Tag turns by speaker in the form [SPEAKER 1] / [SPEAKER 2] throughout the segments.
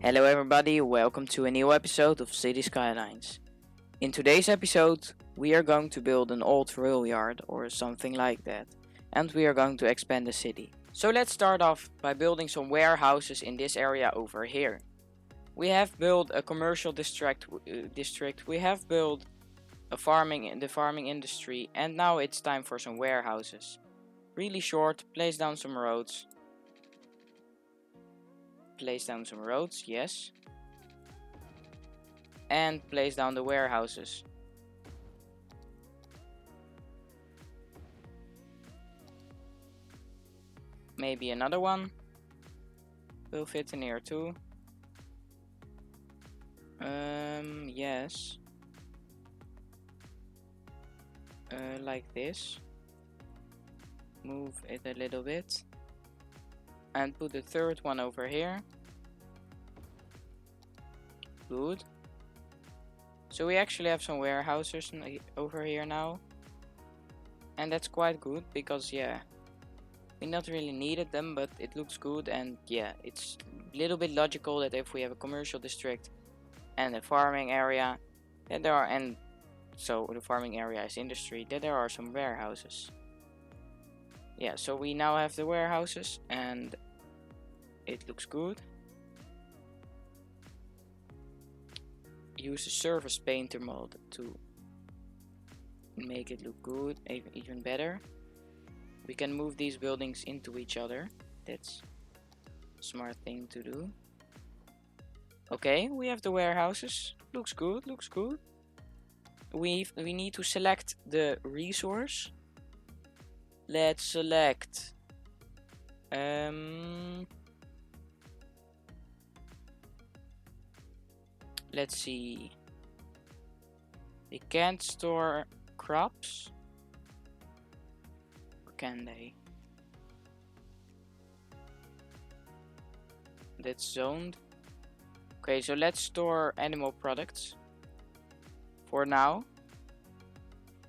[SPEAKER 1] Hello everybody, welcome to a new episode of City Skylines. In today's episode, we are going to build an old rail yard or something like that, and we are going to expand the city. So let's start off by building some warehouses in this area over here. We have built a commercial district, we have built the farming industry, and now it's time for some warehouses. Really short, place down some roads. Yes. And place down the warehouses. Maybe another one will fit in here too. Yes. Like this. Move it a little bit. And put the third one over here. Good. So we actually have some warehouses over here now. And that's quite good because we not really needed them, but it looks good, and it's a little bit logical that if we have a commercial district and a farming area, so the farming area is industry, that there are some warehouses. Yeah, so we now have the warehouses and it looks good. Use the surface painter mode to make it look good, even better. We can move these buildings into each other. That's a smart thing to do. Okay, we have the warehouses. Looks good. We need to select the resource. Let's select let's see. They can't store crops. Or can they? That's zoned. Okay, so let's store animal products for now.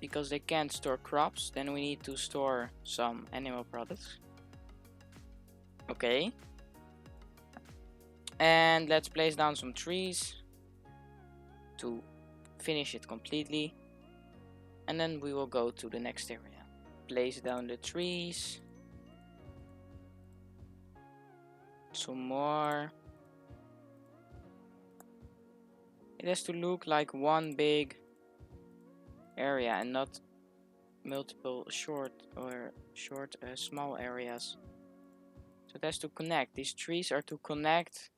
[SPEAKER 1] Because they can't store crops, then we need to store some animal products. Okay. And let's place down some trees to finish it completely. And then we will go to the next area. Place down the trees. Some more. It has to look like one big area and not multiple small areas. So it has to connect. These trees are to connect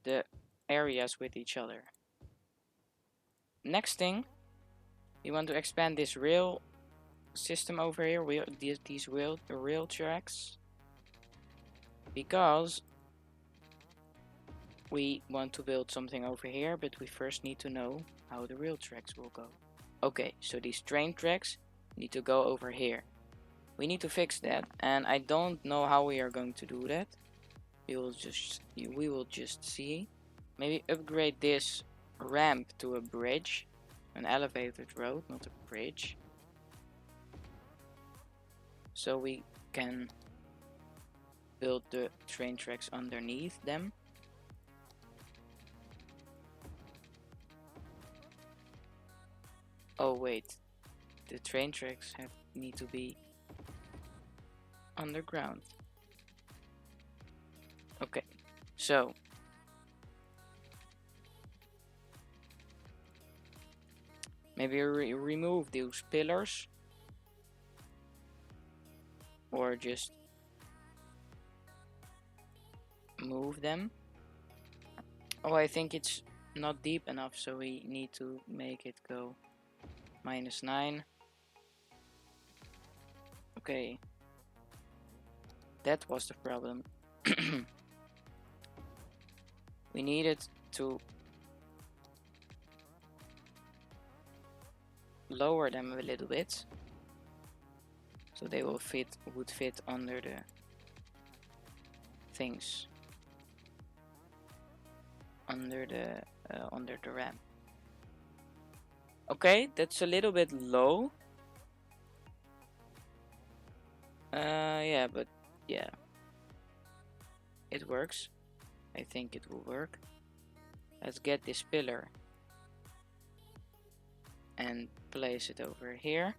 [SPEAKER 1] the areas with each other. Next thing, we want to expand this rail system over here, these rail tracks, because we want to build something over here, but we first need to know how the rail tracks will go. Okay, so these train tracks need to go over here. We need to fix that, and I don't know how we are going to do that. We will just see. Maybe upgrade this ramp to a bridge, an elevated road, not a bridge. So we can build the train tracks underneath them. Oh wait, the train tracks need to be underground. Okay, so maybe remove those pillars, or just move them. Oh, I think it's not deep enough, so we need to make it go -9. Okay, that was the problem. We needed to lower them a little bit so they would fit under the things, under the ramp. Okay, that's a little bit low. Yeah, but yeah, it works. I think it will work. Let's get this pillar and place it over here.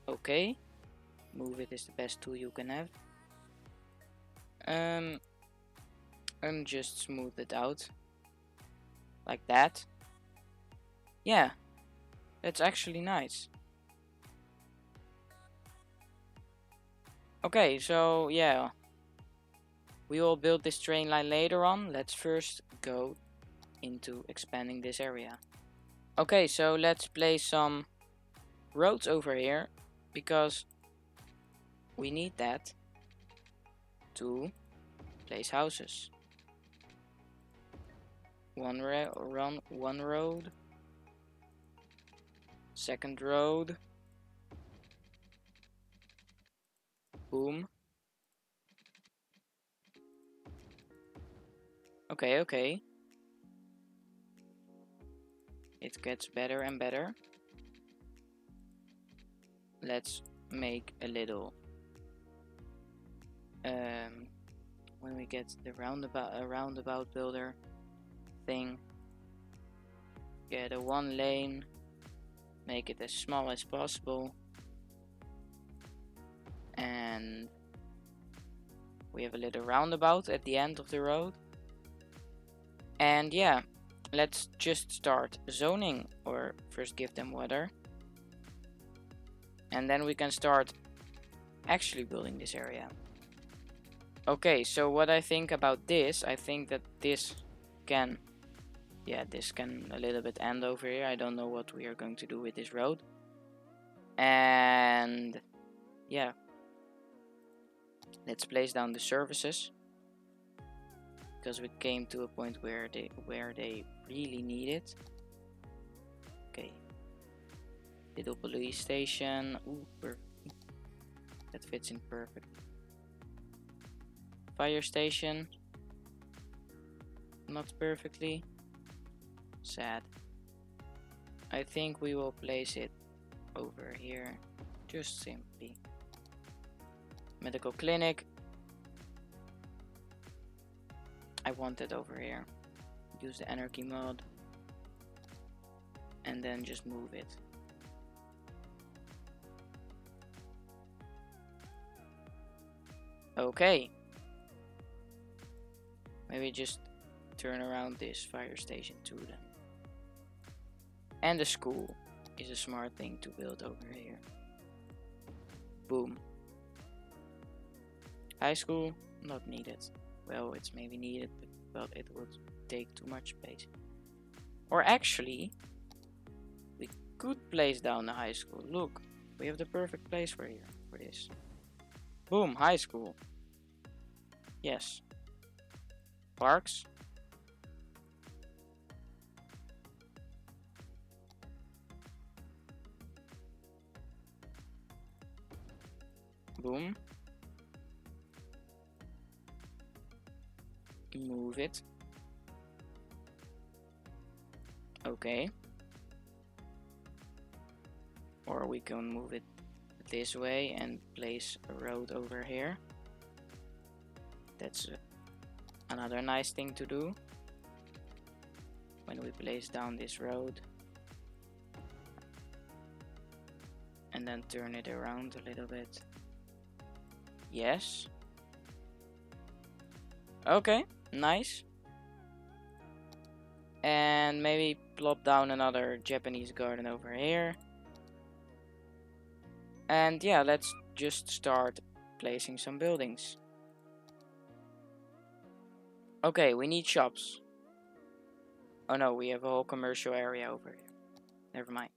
[SPEAKER 1] Okay, move it is the best tool you can have. And just smooth it out like that. Yeah, that's actually nice. Okay, so yeah, we will build this train line later on. Let's first go into expanding this area. Okay, so let's place some roads over here because we need that to place houses. One road, second road, boom. Okay. It gets better and better. Let's make a little when we get the roundabout builder thing, get a 1 lane, make it as small as possible, and we have a little roundabout at the end of the road. And yeah, let's just start zoning, or first give them water, and then we can start actually building this area. Okay, so what I think about this, I think that this can a little bit end over here. I don't know what we are going to do with this road. And yeah, let's place down the services, because we came to a point where they really need it. Okay, little police station. Ooh, perfect. That fits in perfect. Fire station, not perfectly. Sad. I think we will place it over here, just simply. Medical clinic, I want it over here. Use the anarchy mod and then just move it. Okay, maybe just turn around this fire station too then. And the school is a smart thing to build over here. Boom. High school, not needed. Well, it's maybe needed, but it would take too much space. Or actually, we could place down the high school. Look, we have the perfect place for this. Boom, high school. Yes. Parks. Boom. Move it. Okay. Or we can move it this way and place a road over here. That's another nice thing to do when we place down this road. And then turn it around a little bit. Yes. Okay, nice. And maybe plop down another Japanese garden over here. And yeah, let's just start placing some buildings. Okay, we need shops. Oh no, we have a whole commercial area over here. Never mind.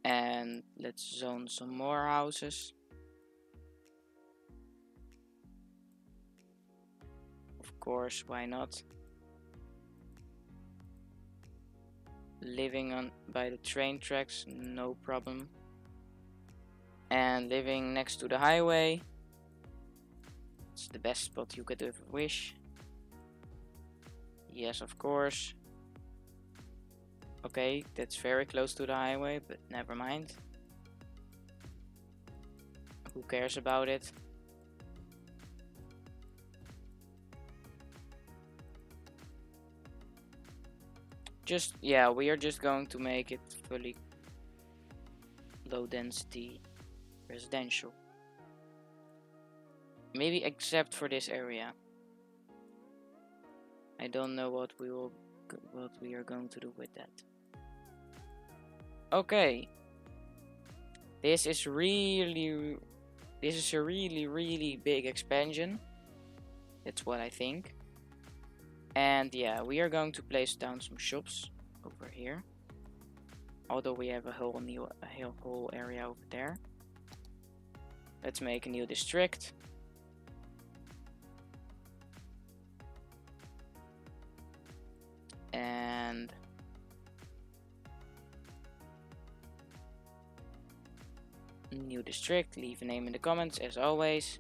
[SPEAKER 1] And let's zone some more houses. Of course, why not? Living by the train tracks, no problem. And living next to the highway. It's the best spot you could ever wish. Yes, of course. Okay, that's very close to the highway, but never mind. Who cares about it? Yeah, we are just going to make it fully low density residential. Maybe except for this area. I don't know what we are going to do with that. Okay. This is a really big expansion. That's what I think. And yeah, we are going to place down some shops over here. Although we have a whole area over there. Let's make a new district. And new district, leave a name in the comments as always.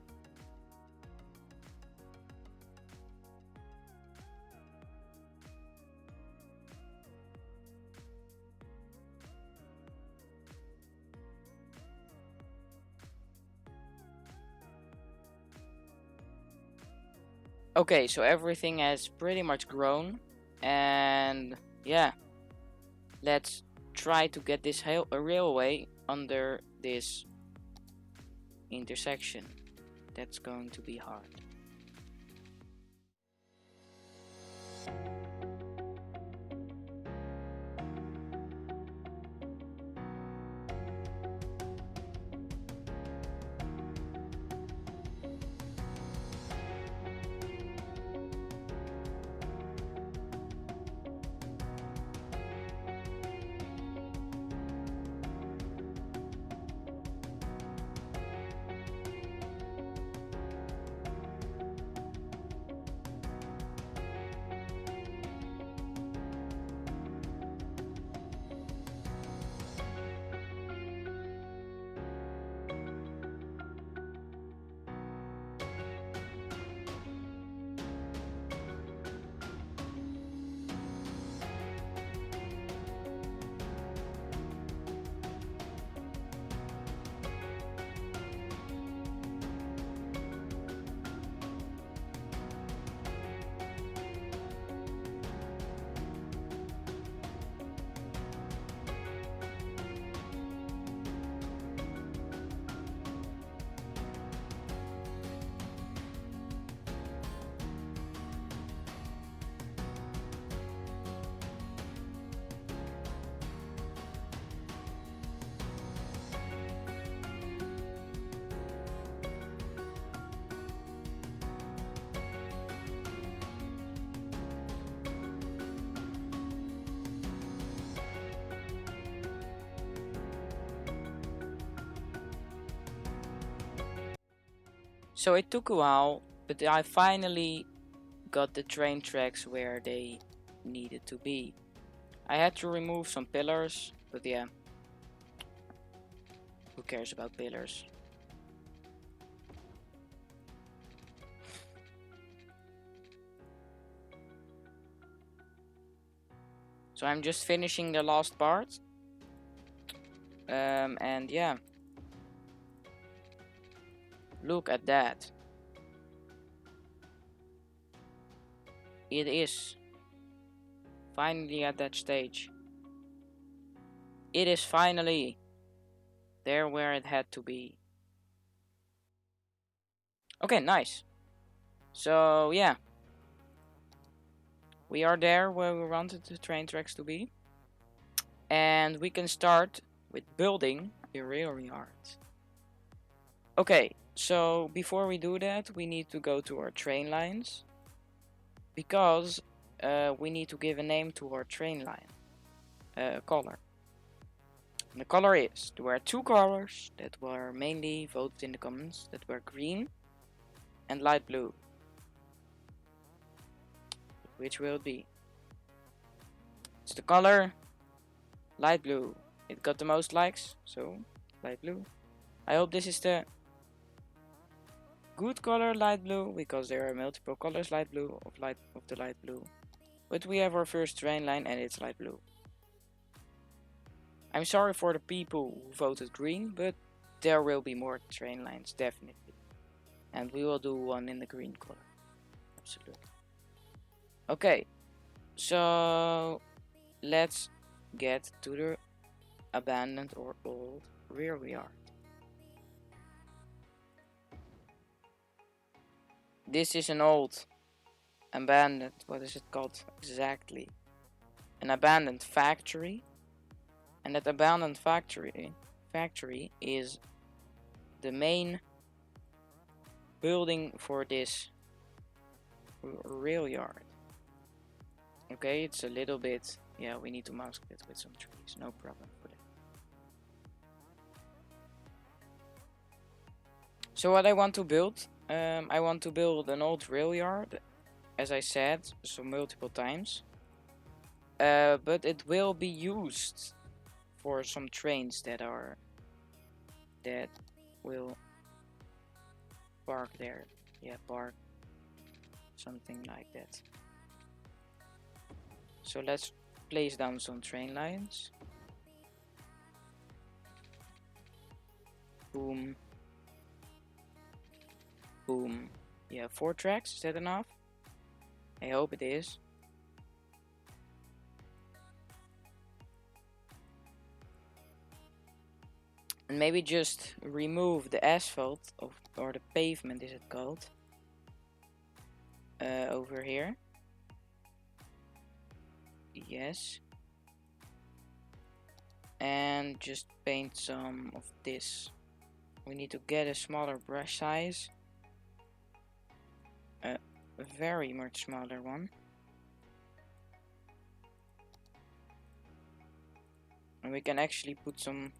[SPEAKER 1] Okay, so everything has pretty much grown, and yeah, let's try to get this railway under this intersection. That's going to be hard. So it took a while, but I finally got the train tracks where they needed to be. I had to remove some pillars, but yeah, who cares about pillars? So I'm just finishing the last part. And yeah, look at that. It is finally at that stage. It is finally there where it had to be. Okay, nice. So yeah, we are there where we wanted the train tracks to be. And we can start with building a rail yard. Okay, so before we do that, we need to go to our train lines. Because we need to give a name to our train line. Color. And the color is, there were two colors that were mainly voted in the comments, that were green and light blue. Which will it be? It's the color light blue. It got the most likes, so light blue. I hope this is the good color light blue, because there are multiple colors of the light blue. But we have our first train line and it's light blue. I'm sorry for the people who voted green, but there will be more train lines, definitely. And we will do one in the green color. Absolutely. Okay, so let's get to the abandoned or old railway yard. This is an old abandoned, what is it called exactly? An abandoned factory. And that abandoned factory is the main building for this rail yard. Okay, it's a little bit, yeah, we need to mask it with some trees, no problem for that. So what I want to build, I want to build an old rail yard, as I said, so multiple times. But it will be used for some trains that will park there. Yeah, park, something like that. So let's place down some train lines. Boom. Boom. Yeah, 4 tracks, is that enough? I hope it is. And maybe just remove the asphalt or the pavement, is it called? Over here. Yes. And just paint some of this. We need to get a smaller brush size. A very much smaller one. And we can actually put some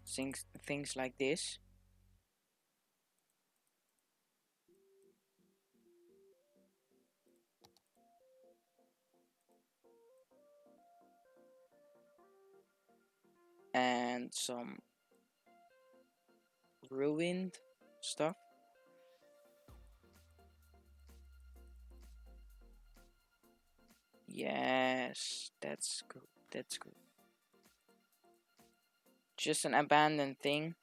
[SPEAKER 1] things like this. And some ruined stuff. Yes, that's good. That's good. Just an abandoned thing.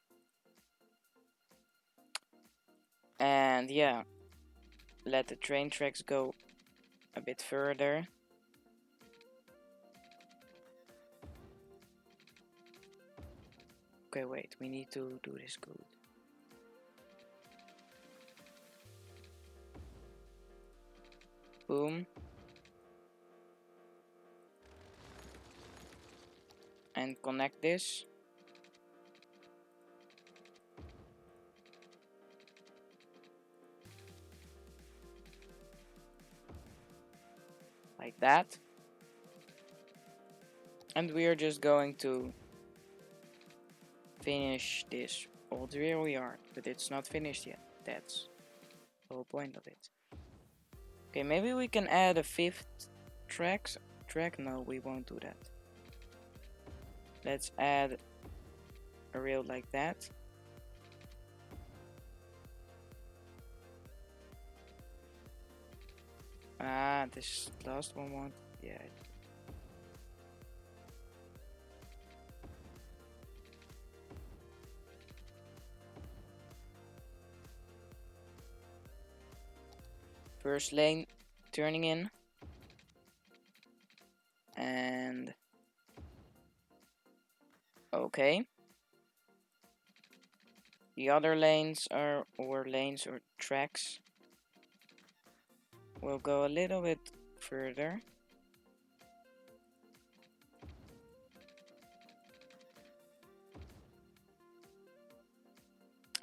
[SPEAKER 1] And yeah, let the train tracks go a bit further. Okay, wait, we need to do this good. Boom. And connect this. Like that. And we are just going to finish this old rail yard, but it's not finished yet. That's the whole point of it. Okay, maybe we can add a 5th track. No, we won't do that. Let's add a rail like that. Ah, this last one won't. Yeah. First lane turning in. And okay. The other lanes or tracks will go a little bit further.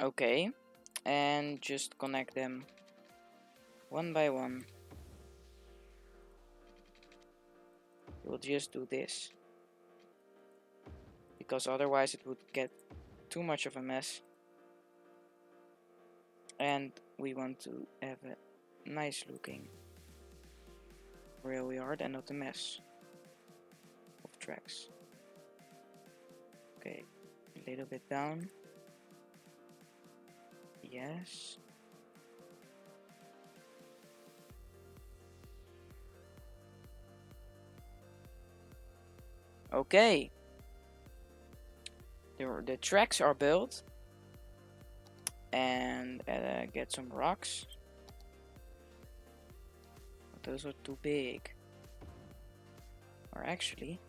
[SPEAKER 1] Okay, and just connect them one by one. We'll just do this, because otherwise it would get too much of a mess. And we want to have a nice looking rail yard and not a mess of tracks. Okay, a little bit down. Yes. Okay. The tracks are built, and get some rocks. But those are too big. Or actually,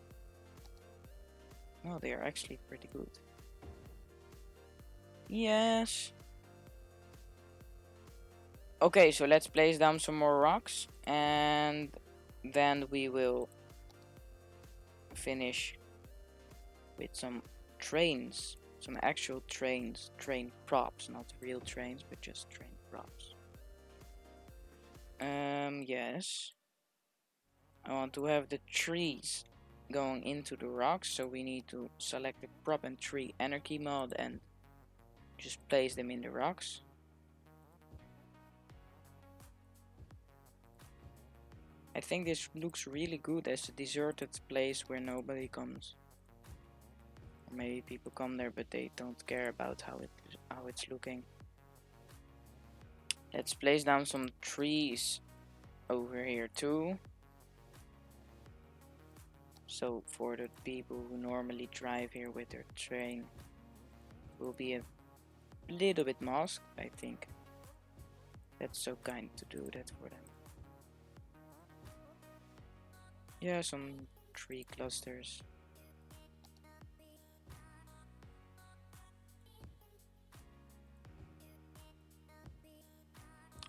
[SPEAKER 1] no, they are actually pretty good. Yes. Okay, so let's place down some more rocks, and then we will finish with some trains, some actual trains, train props, not real trains, but just train props. Yes. I want to have the trees going into the rocks, so we need to select the prop and tree anarchy mod and just place them in the rocks. I think this looks really good as a deserted place where nobody comes. Or maybe people come there but they don't care about how it's looking. Let's place down some trees over here too. So for the people who normally drive here with their train, will be a little bit masked, I think. That's so kind to do that for them. Yeah, some tree clusters.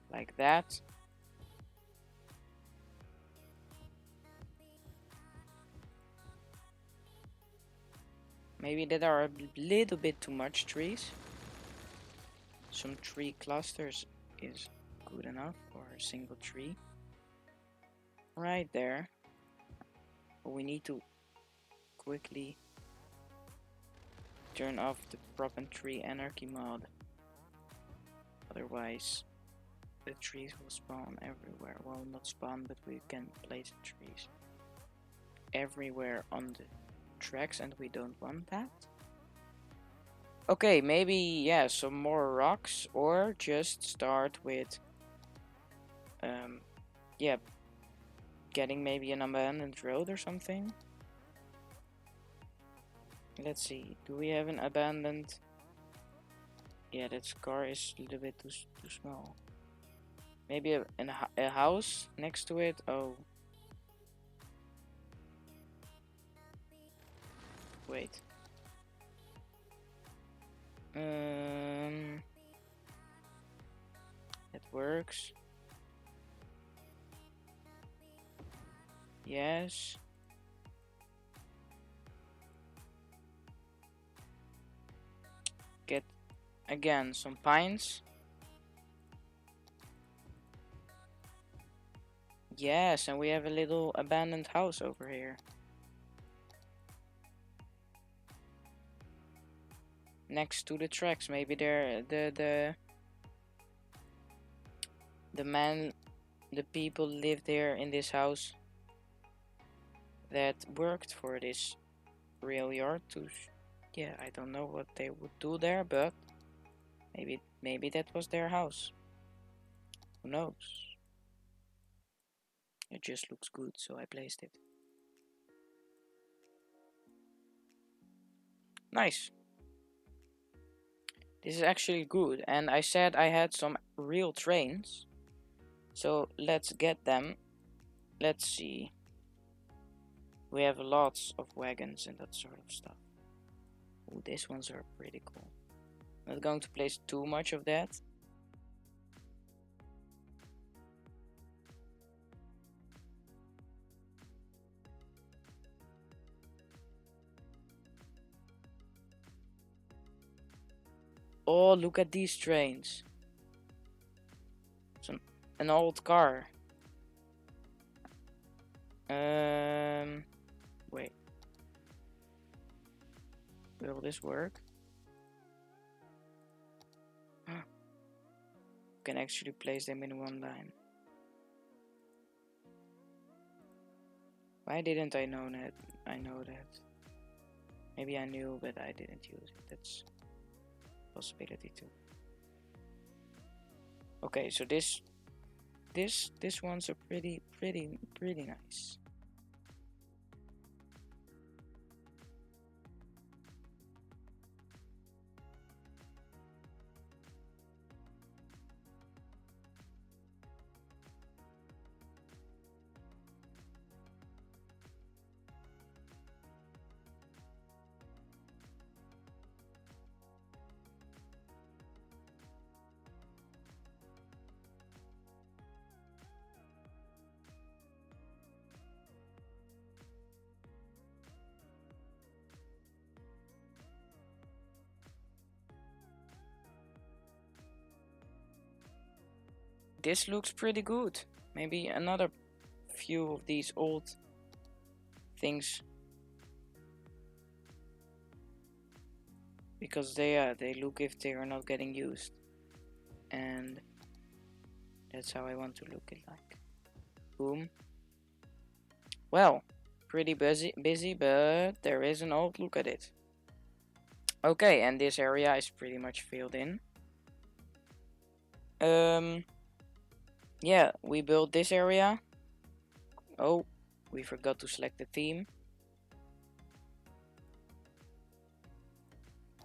[SPEAKER 1] Like that. Maybe that are a little bit too much trees. Some tree clusters is good enough for a single tree. Right there. But we need to quickly turn off the prop and tree anarchy mod. Otherwise the trees will spawn everywhere. Well, not spawn, but we can place trees everywhere on the tracks, and we don't want that. Okay, maybe, yeah, some more rocks, or just start with yeah, getting maybe an abandoned road or something. Let's see, do we have an abandoned? Yeah, that car is a little bit too small. Maybe a house next to it. Oh, wait. It works. Yes. Get again some pines. Yes, and we have a little abandoned house over here. Next to the tracks. Maybe there the people lived there in this house that worked for this rail yard to yeah, I don't know what they would do there, but maybe that was their house. Who knows? It just looks good, so I placed it. Nice. This is actually good, and I said I had some real trains, so let's get them. Let's see. We have lots of wagons and that sort of stuff. Oh, these ones are pretty cool. Not going to place too much of that. Oh, look at these trains. An old car. Wait. Will this work? Can actually place them in one line. Why didn't I know that? I know that. Maybe I knew, but I didn't use it. That's a possibility too. Okay, so this ones are pretty nice. this looks pretty good. Maybe another few of these old things, because they look if they are not getting used, and that's how I want to look it like. Boom. Well, pretty busy, but there is an old look at it. Okay, and this area is pretty much filled in. Yeah, we built this area. Oh, we forgot to select the theme.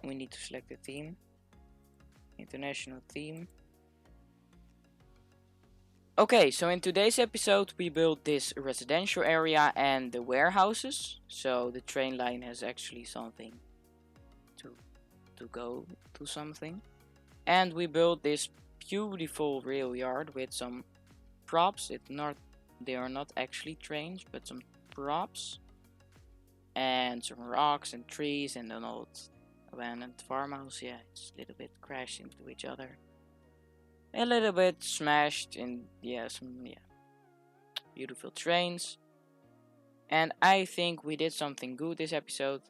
[SPEAKER 1] We need to select the theme. International theme. Okay, so in today's episode we built this residential area and the warehouses. So the train line has actually something to go to something. And we built this beautiful rail yard with some props. They are not actually trains, but some props. And some rocks and trees and an old abandoned farmhouse. Yeah, it's a little bit crashed into each other. A little bit smashed in, some beautiful trains. And I think we did something good this episode.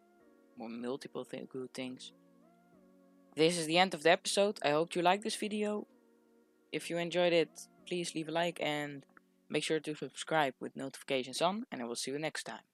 [SPEAKER 1] Or multiple good things. This is the end of the episode. I hope you liked this video. If you enjoyed it, please leave a like and make sure to subscribe with notifications on. And I will see you next time.